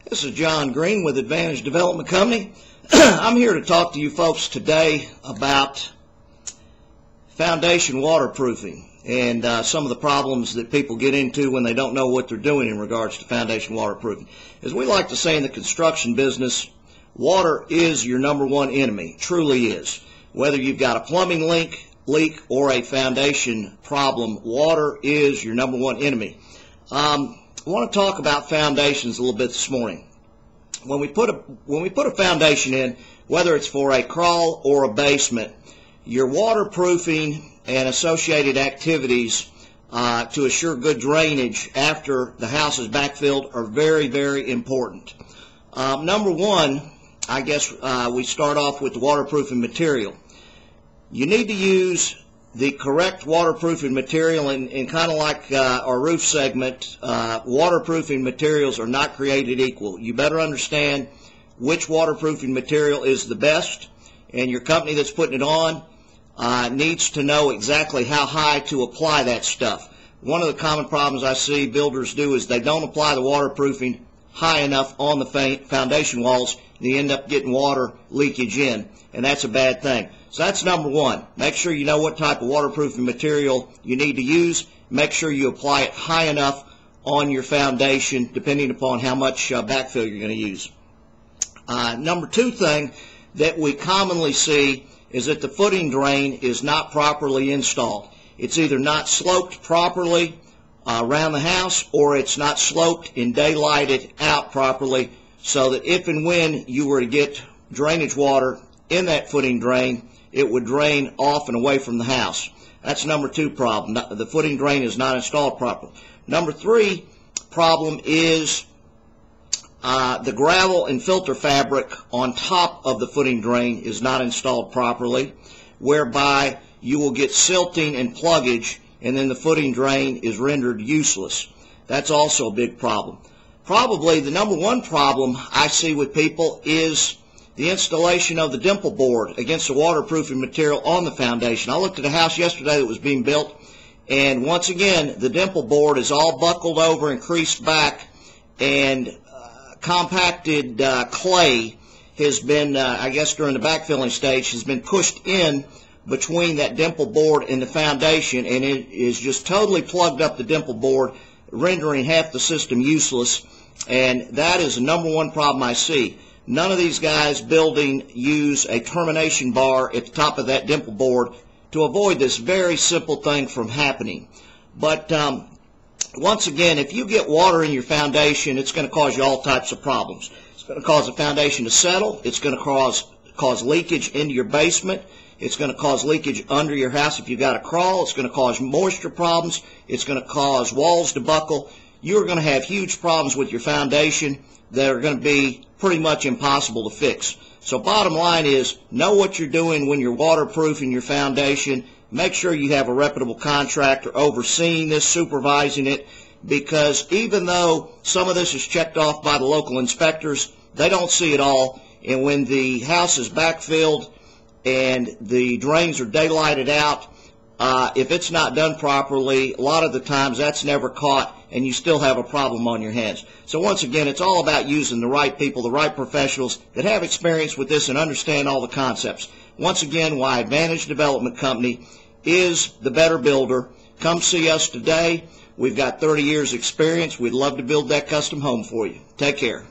This is John Green with Advantage Development Company. I'm here to talk to you folks today about foundation waterproofing and some of the problems that people get into when they don't know what they're doing in regards to foundation waterproofing. As we like to say in the construction business, water is your number one enemy, truly is. Whether you've got a plumbing leak or a foundation problem, water is your number one enemy. I want to talk about foundations a little bit this morning. When we put a foundation in, whether it's for a crawl or a basement, your waterproofing and associated activities to assure good drainage after the house is backfilled are very, very important. Number one, I guess we start off with the waterproofing material. You need to use the correct waterproofing material, and kind of like our roof segment, waterproofing materials are not created equal. You better understand which waterproofing material is the best, and your company that's putting it on needs to know exactly how high to apply that stuff. One of the common problems I see builders do is they don't apply the waterproofing high enough on the foundation walls, and you end up getting water leakage in, and that's a bad thing. So that's number one. Make sure you know what type of waterproofing material you need to use. Make sure you apply it high enough on your foundation, depending upon how much backfill you're going to use. Number two thing that we commonly see is that the footing drain is not properly installed. It's either not sloped properly around the house, or it's not sloped and daylighted out properly, so that if and when you were to get drainage water in that footing drain, it would drain off and away from the house. That's number two problem. The footing drain is not installed properly. Number three problem is the gravel and filter fabric on top of the footing drain is not installed properly, whereby you will get silting and pluggage, and then the footing drain is rendered useless. That's also a big problem. Probably the number one problem I see with people is the installation of the dimple board against the waterproofing material on the foundation. I looked at a house yesterday that was being built, and once again, the dimple board is all buckled over and creased back, and compacted clay has been, I guess during the backfilling stage, has been pushed in between that dimple board and the foundation, and it is just totally plugged up the dimple board, rendering half the system useless, and that is the number one problem I see. None of these guys building use a termination bar at the top of that dimple board to avoid this very simple thing from happening. But once again, if you get water in your foundation, it's going to cause you all types of problems. It's going to cause the foundation to settle. It's going to cause leakage into your basement. It's going to cause leakage under your house if you've got a crawl. It's going to cause moisture problems. It's going to cause walls to buckle. You're going to have huge problems with your foundation that are going to be pretty much impossible to fix. So bottom line is, know what you're doing when you're waterproofing your foundation. Make sure you have a reputable contractor overseeing this, supervising it, because even though some of this is checked off by the local inspectors, they don't see it all. And when the house is backfilled and the drains are daylighted out, if it's not done properly, a lot of the times that's never caught, and you still have a problem on your hands. So once again, it's all about using the right people, the right professionals that have experience with this and understand all the concepts. Once again, why Advantage Development Company is the better builder. Come see us today. We've got 30 years experience. We'd love to build that custom home for you. Take care.